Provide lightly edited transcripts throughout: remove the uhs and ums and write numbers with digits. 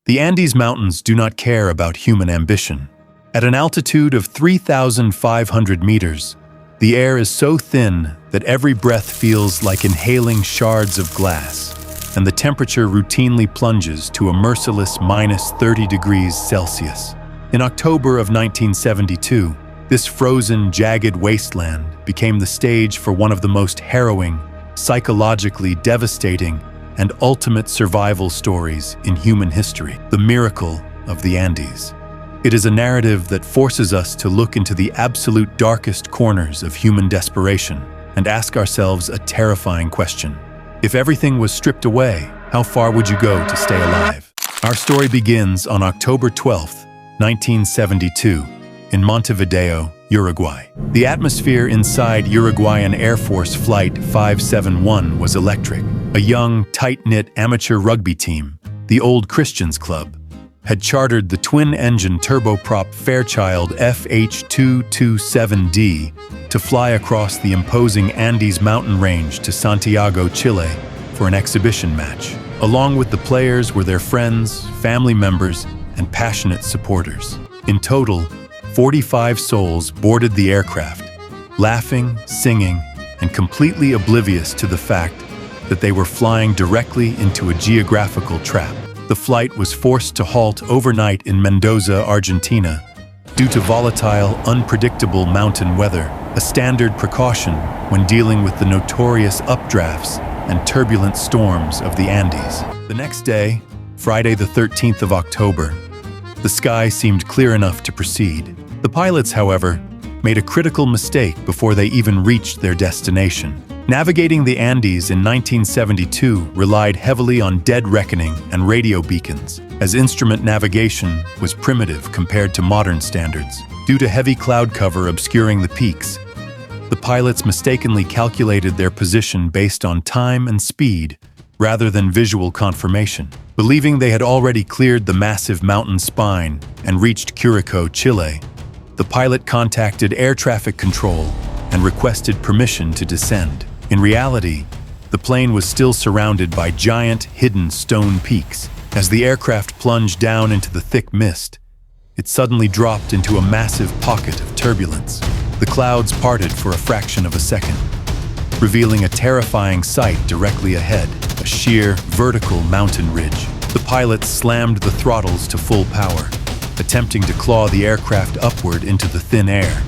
The Andes Mountains do not care about human ambition. At an altitude of 3,500 meters, the air is so thin that every breath feels like inhaling shards of glass, and the temperature routinely plunges to a merciless -30 degrees Celsius. In October of 1972, this frozen, jagged wasteland became the stage for one of the most harrowing, psychologically devastating, and ultimate survival stories in human history, the miracle of the Andes. It is a narrative that forces us to look into the absolute darkest corners of human desperation and ask ourselves a terrifying question. If everything was stripped away, how far would you go to stay alive? Our story begins on October 12, 1972, in Montevideo, Uruguay. The atmosphere inside Uruguayan Air Force Flight 571 was electric. A young, tight-knit amateur rugby team, the Old Christians Club, had chartered the twin-engine turboprop Fairchild FH227D to fly across the imposing Andes mountain range to Santiago, Chile, for an exhibition match. Along with the players were their friends, family members, and passionate supporters. In total, 45 souls boarded the aircraft, laughing, singing, and completely oblivious to the fact that they were flying directly into a geographical trap. The flight was forced to halt overnight in Mendoza, Argentina, due to volatile, unpredictable mountain weather, a standard precaution when dealing with the notorious updrafts and turbulent storms of the Andes. The next day, Friday the 13th of October, the sky seemed clear enough to proceed. The pilots, however, made a critical mistake before they even reached their destination. Navigating the Andes in 1972 relied heavily on dead reckoning and radio beacons, as instrument navigation was primitive compared to modern standards. Due to heavy cloud cover obscuring the peaks, the pilots mistakenly calculated their position based on time and speed rather than visual confirmation. Believing they had already cleared the massive mountain spine and reached Curacao, Chile, the pilot contacted air traffic control and requested permission to descend. In reality, the plane was still surrounded by giant, hidden stone peaks. As the aircraft plunged down into the thick mist, it suddenly dropped into a massive pocket of turbulence. The clouds parted for a fraction of a second, revealing a terrifying sight directly ahead, a sheer, vertical mountain ridge. The pilots slammed the throttles to full power, attempting to claw the aircraft upward into the thin air.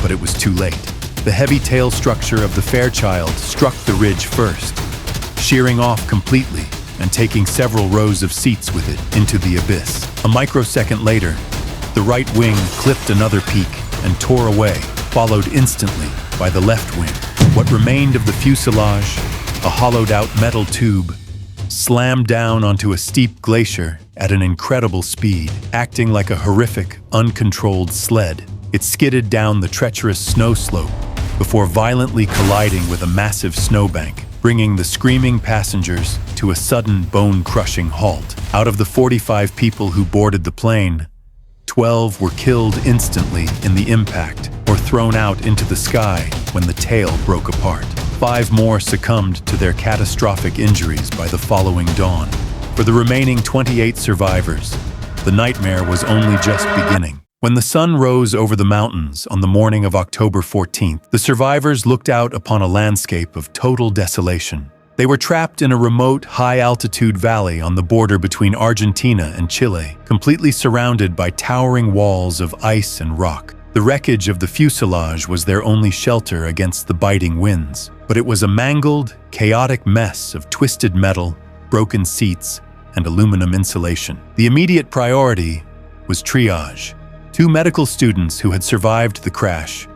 But it was too late. The heavy tail structure of the Fairchild struck the ridge first, shearing off completely and taking several rows of seats with it into the abyss. A microsecond later, the right wing clipped another peak and tore away, followed instantly by the left wing. What remained of the fuselage, a hollowed-out metal tube, slammed down onto a steep glacier at an incredible speed, acting like a horrific, uncontrolled sled. It skidded down the treacherous snow slope before violently colliding with a massive snowbank, bringing the screaming passengers to a sudden bone-crushing halt. Out of the 45 people who boarded the plane, 12 were killed instantly in the impact or thrown out into the sky when the tail broke apart. 5 more succumbed to their catastrophic injuries by the following dawn. For the remaining 28 survivors, the nightmare was only just beginning. When the sun rose over the mountains on the morning of October 14th, the survivors looked out upon a landscape of total desolation. They were trapped in a remote, high-altitude valley on the border between Argentina and Chile, completely surrounded by towering walls of ice and rock. The wreckage of the fuselage was their only shelter against the biting winds, but it was a mangled, chaotic mess of twisted metal, broken seats, and aluminum insulation. The immediate priority was triage. 2 medical students who had survived the crash,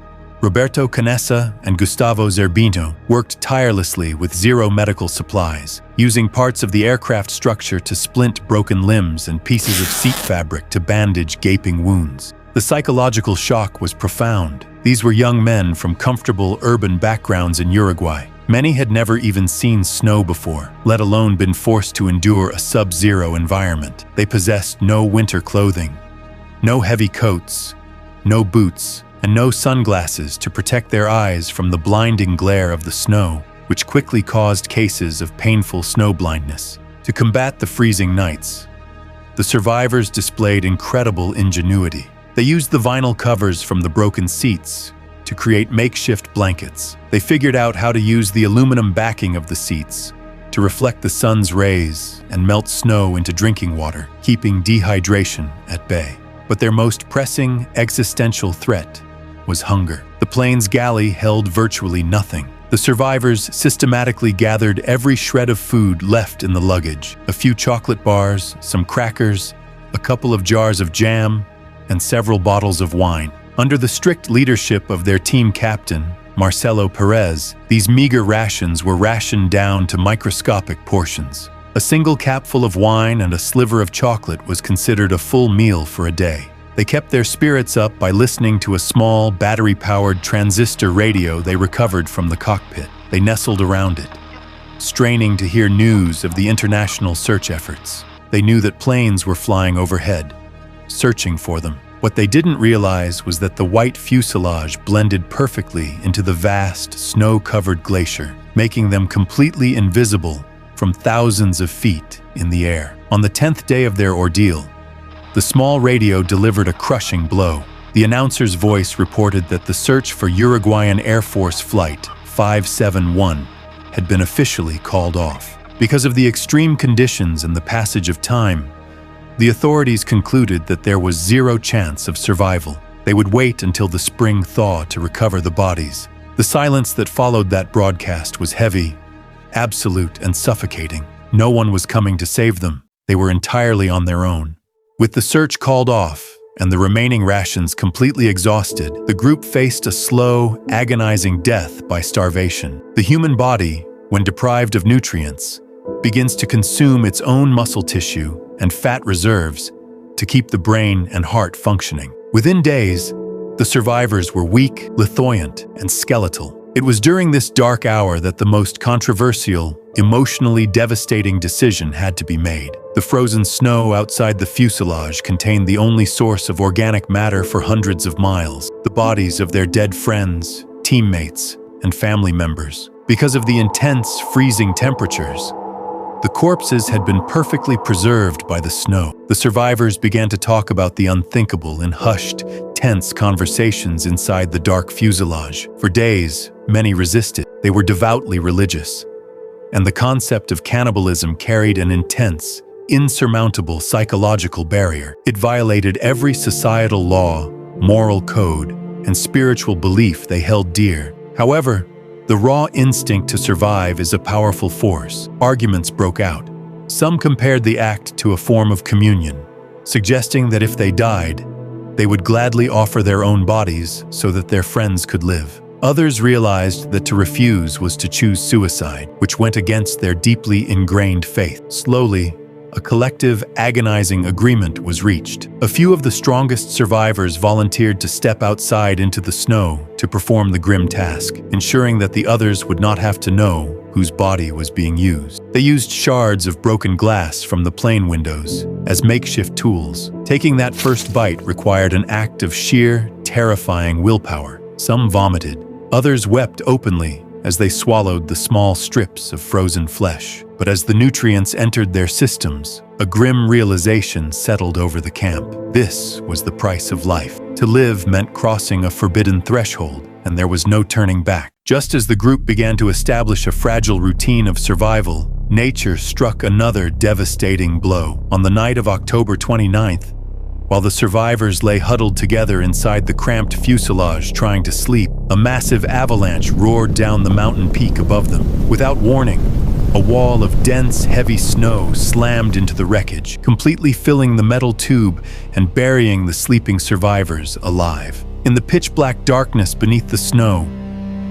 Roberto Canessa and Gustavo Zerbino, worked tirelessly with zero medical supplies, using parts of the aircraft structure to splint broken limbs and pieces of seat fabric to bandage gaping wounds. The psychological shock was profound. These were young men from comfortable urban backgrounds in Uruguay. Many had never even seen snow before, let alone been forced to endure a sub-zero environment. They possessed no winter clothing, no heavy coats, no boots, and no sunglasses to protect their eyes from the blinding glare of the snow, which quickly caused cases of painful snow blindness. To combat the freezing nights, the survivors displayed incredible ingenuity. They used the vinyl covers from the broken seats to create makeshift blankets. They figured out how to use the aluminum backing of the seats to reflect the sun's rays and melt snow into drinking water, keeping dehydration at bay. But their most pressing existential threat was hunger. The plane's galley held virtually nothing. The survivors systematically gathered every shred of food left in the luggage: a few chocolate bars, some crackers, a couple of jars of jam, and several bottles of wine. Under the strict leadership of their team captain, Marcelo Perez, these meager rations were rationed down to microscopic portions. A single capful of wine and a sliver of chocolate was considered a full meal for a day. They kept their spirits up by listening to a small, battery-powered transistor radio they recovered from the cockpit. They nestled around it, straining to hear news of the international search efforts. They knew that planes were flying overhead, searching for them. What they didn't realize was that the white fuselage blended perfectly into the vast, snow-covered glacier, making them completely invisible from thousands of feet in the air. On the 10th day of their ordeal, the small radio delivered a crushing blow. The announcer's voice reported that the search for Uruguayan Air Force Flight 571 had been officially called off. Because of the extreme conditions and the passage of time, the authorities concluded that there was zero chance of survival. They would wait until the spring thaw to recover the bodies. The silence that followed that broadcast was heavy, absolute, and suffocating. No one was coming to save them. They were entirely on their own. With the search called off and the remaining rations completely exhausted, the group faced a slow, agonizing death by starvation. The human body, when deprived of nutrients, begins to consume its own muscle tissue and fat reserves to keep the brain and heart functioning. Within days, the survivors were weak, lithoyant, and skeletal. It was during this dark hour that the most controversial, emotionally devastating decision had to be made. The frozen snow outside the fuselage contained the only source of organic matter for hundreds of miles: the bodies of their dead friends, teammates, and family members. Because of the intense, freezing temperatures, the corpses had been perfectly preserved by the snow. The survivors began to talk about the unthinkable in hushed, tense conversations inside the dark fuselage. For days, many resisted. They were devoutly religious, and the concept of cannibalism carried an intense, insurmountable psychological barrier. It violated every societal law, moral code, and spiritual belief they held dear. However, the raw instinct to survive is a powerful force. Arguments broke out. Some compared the act to a form of communion, suggesting that if they died, they would gladly offer their own bodies so that their friends could live. Others realized that to refuse was to choose suicide, which went against their deeply ingrained faith. Slowly, a collective, agonizing agreement was reached. A few of the strongest survivors volunteered to step outside into the snow to perform the grim task, ensuring that the others would not have to know whose body was being used. They used shards of broken glass from the plane windows as makeshift tools. Taking that first bite required an act of sheer, terrifying willpower. Some vomited. Others wept openly as they swallowed the small strips of frozen flesh. But as the nutrients entered their systems, a grim realization settled over the camp. This was the price of life. To live meant crossing a forbidden threshold, and there was no turning back. Just as the group began to establish a fragile routine of survival, nature struck another devastating blow. On the night of October 29th, while the survivors lay huddled together inside the cramped fuselage trying to sleep, a massive avalanche roared down the mountain peak above them. Without warning, a wall of dense, heavy snow slammed into the wreckage, completely filling the metal tube and burying the sleeping survivors alive. In the pitch-black darkness beneath the snow,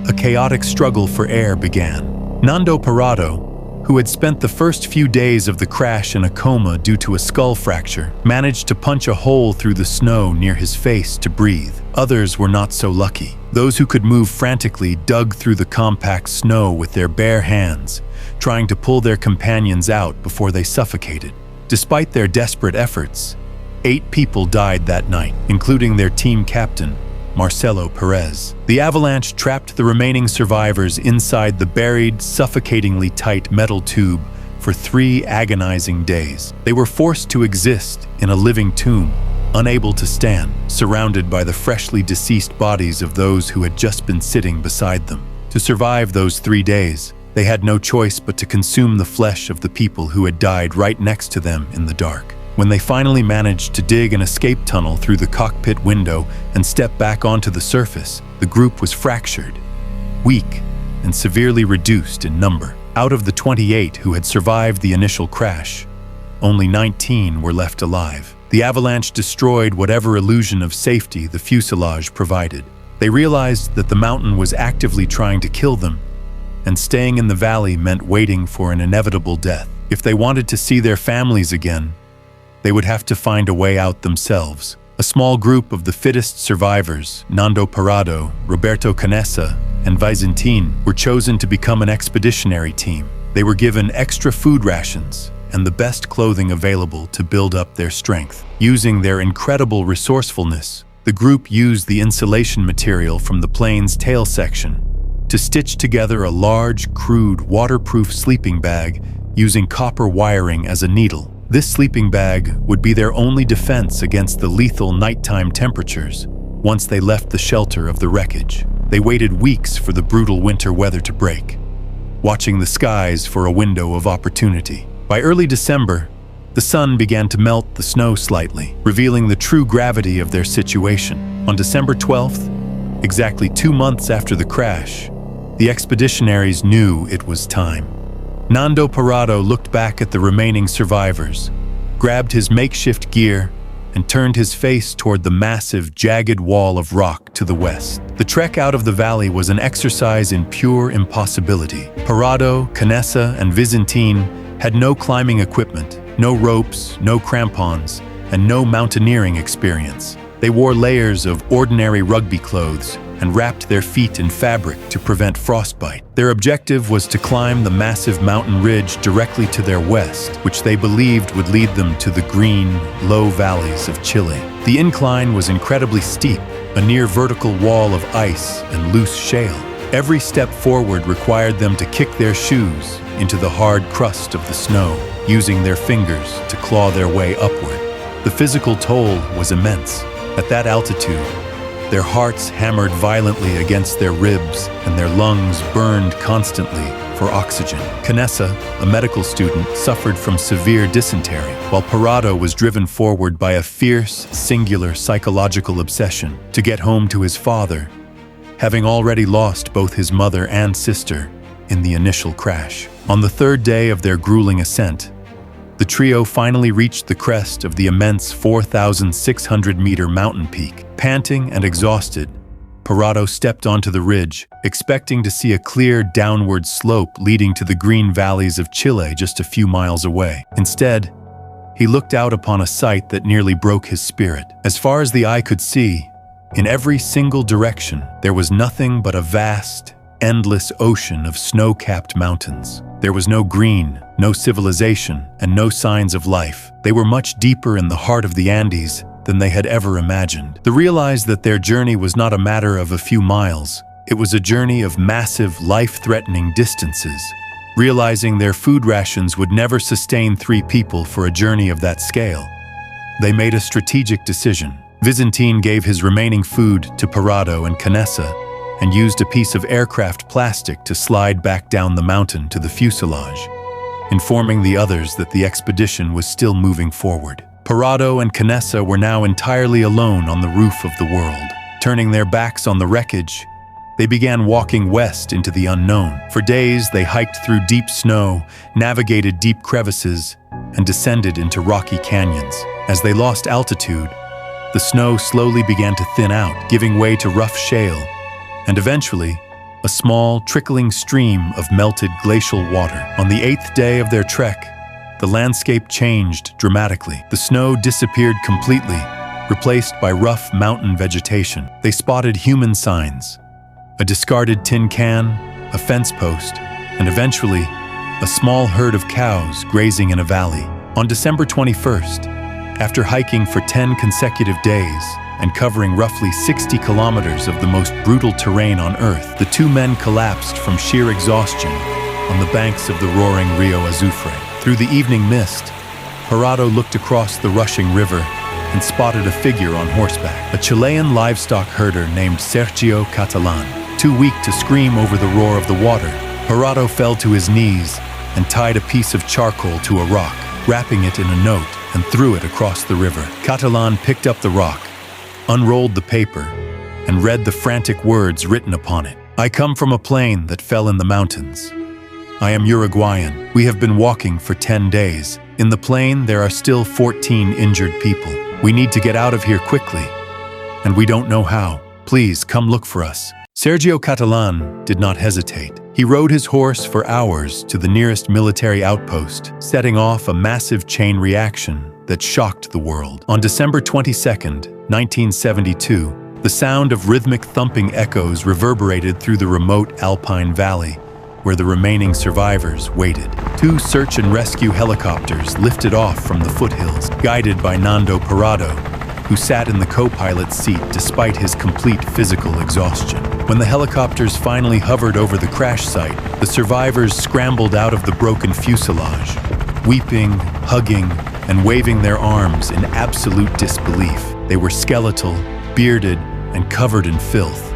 a chaotic struggle for air began. Nando Parado, who had spent the first few days of the crash in a coma due to a skull fracture, managed to punch a hole through the snow near his face to breathe. Others were not so lucky. Those who could move frantically dug through the compact snow with their bare hands, trying to pull their companions out before they suffocated. Despite their desperate efforts, 8 people died that night, including their team captain, Marcelo Perez. The avalanche trapped the remaining survivors inside the buried, suffocatingly tight metal tube for 3 agonizing days. They were forced to exist in a living tomb, unable to stand, surrounded by the freshly deceased bodies of those who had just been sitting beside them. To survive those 3 days, they had no choice but to consume the flesh of the people who had died right next to them in the dark. When they finally managed to dig an escape tunnel through the cockpit window and step back onto the surface, the group was fractured, weak, and severely reduced in number. Out of the 28 who had survived the initial crash, only 19 were left alive. The avalanche destroyed whatever illusion of safety the fuselage provided. They realized that the mountain was actively trying to kill them, and staying in the valley meant waiting for an inevitable death. If they wanted to see their families again, they would have to find a way out themselves. A small group of the fittest survivors, Nando Parado, Roberto Canessa, and Vicentin, were chosen to become an expeditionary team. They were given extra food rations and the best clothing available to build up their strength. Using their incredible resourcefulness, the group used the insulation material from the plane's tail section to stitch together a large, crude, waterproof sleeping bag using copper wiring as a needle. This sleeping bag would be their only defense against the lethal nighttime temperatures once they left the shelter of the wreckage. They waited weeks for the brutal winter weather to break, watching the skies for a window of opportunity. By early December, the sun began to melt the snow slightly, revealing the true gravity of their situation. On December 12th, exactly 2 months after the crash, the expeditionaries knew it was time. Nando Parado looked back at the remaining survivors, grabbed his makeshift gear, and turned his face toward the massive, jagged wall of rock to the west. The trek out of the valley was an exercise in pure impossibility. Parado, Canessa, and Vicentin had no climbing equipment, no ropes, no crampons, and no mountaineering experience. They wore layers of ordinary rugby clothes and wrapped their feet in fabric to prevent frostbite. Their objective was to climb the massive mountain ridge directly to their west, which they believed would lead them to the green, low valleys of Chile. The incline was incredibly steep, a near vertical wall of ice and loose shale. Every step forward required them to kick their shoes into the hard crust of the snow, using their fingers to claw their way upward. The physical toll was immense. At that altitude, their hearts hammered violently against their ribs and their lungs burned constantly for oxygen. Canessa, a medical student, suffered from severe dysentery, while Parado was driven forward by a fierce, singular psychological obsession to get home to his father, having already lost both his mother and sister in the initial crash. On the 3rd day of their grueling ascent, the trio finally reached the crest of the immense 4,600-meter mountain peak. Panting and exhausted, Parado stepped onto the ridge, expecting to see a clear downward slope leading to the green valleys of Chile just a few miles away. Instead, he looked out upon a sight that nearly broke his spirit. As far as the eye could see, in every single direction, there was nothing but a vast, endless ocean of snow-capped mountains. There was no green, no civilization, and no signs of life. They were much deeper in the heart of the Andes than they had ever imagined. They realized that their journey was not a matter of a few miles. It was a journey of massive, life-threatening distances. Realizing their food rations would never sustain 3 people for a journey of that scale, they made a strategic decision. Vicentin gave his remaining food to Parado and Canessa, and used a piece of aircraft plastic to slide back down the mountain to the fuselage, informing the others that the expedition was still moving forward. Parado and Canessa were now entirely alone on the roof of the world. Turning their backs on the wreckage, they began walking west into the unknown. For days, they hiked through deep snow, navigated deep crevices, and descended into rocky canyons. As they lost altitude, the snow slowly began to thin out, giving way to rough shale, and eventually, a small, trickling stream of melted glacial water. On the 8th day of their trek, the landscape changed dramatically. The snow disappeared completely, replaced by rough mountain vegetation. They spotted human signs, a discarded tin can, a fence post, and eventually, a small herd of cows grazing in a valley. On December 21st, after hiking for 10 consecutive days, and covering roughly 60 kilometers of the most brutal terrain on Earth, the 2 men collapsed from sheer exhaustion on the banks of the roaring Rio Azufre. Through the evening mist, Gerardo looked across the rushing river and spotted a figure on horseback, a Chilean livestock herder named Sergio Catalan. Too weak to scream over the roar of the water, Gerardo fell to his knees and tied a piece of charcoal to a rock, wrapping it in a note and threw it across the river. Catalan picked up the rock, unrolled the paper, and read the frantic words written upon it. "I come from a plane that fell in the mountains. I am Uruguayan. We have been walking for 10 days. In the plane, there are still 14 injured people. We need to get out of here quickly, and we don't know how. Please come look for us." Sergio Catalan did not hesitate. He rode his horse for hours to the nearest military outpost, setting off a massive chain reaction that shocked the world. On December 22, 1972, the sound of rhythmic thumping echoes reverberated through the remote alpine valley, where the remaining survivors waited. 2 search and rescue helicopters lifted off from the foothills, guided by Nando Parrado, who sat in the co-pilot's seat despite his complete physical exhaustion. When the helicopters finally hovered over the crash site, the survivors scrambled out of the broken fuselage, weeping, hugging, and waving their arms in absolute disbelief. They were skeletal, bearded, and covered in filth,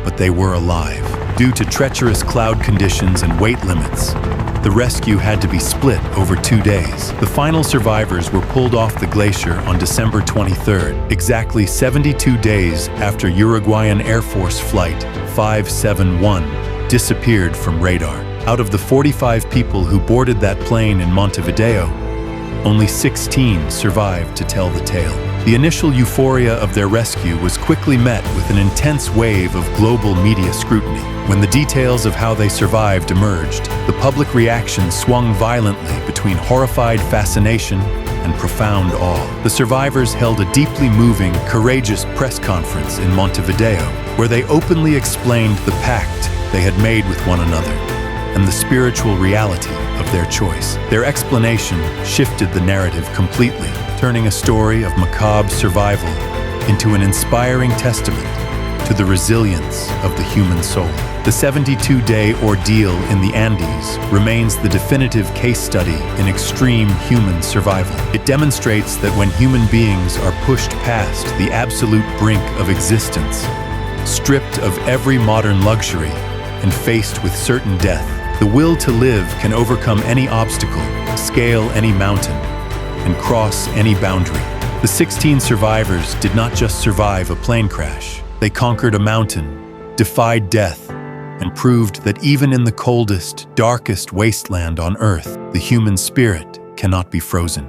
but they were alive. Due to treacherous cloud conditions and weight limits, the rescue had to be split over 2 days. The final survivors were pulled off the glacier on December 23rd, exactly 72 days after Uruguayan Air Force Flight 571 disappeared from radar. Out of the 45 people who boarded that plane in Montevideo, only 16 survived to tell the tale. The initial euphoria of their rescue was quickly met with an intense wave of global media scrutiny. When the details of how they survived emerged, the public reaction swung violently between horrified fascination and profound awe. The survivors held a deeply moving, courageous press conference in Montevideo, where they openly explained the pact they had made with one another and the spiritual reality of their choice. Their explanation shifted the narrative completely, turning a story of macabre survival into an inspiring testament to the resilience of the human soul. The 72-day ordeal in the Andes remains the definitive case study in extreme human survival. It demonstrates that when human beings are pushed past the absolute brink of existence, stripped of every modern luxury, and faced with certain death, the will to live can overcome any obstacle, scale any mountain, and cross any boundary. The 16 survivors did not just survive a plane crash. They conquered a mountain, defied death, and proved that even in the coldest, darkest wasteland on Earth, the human spirit cannot be frozen.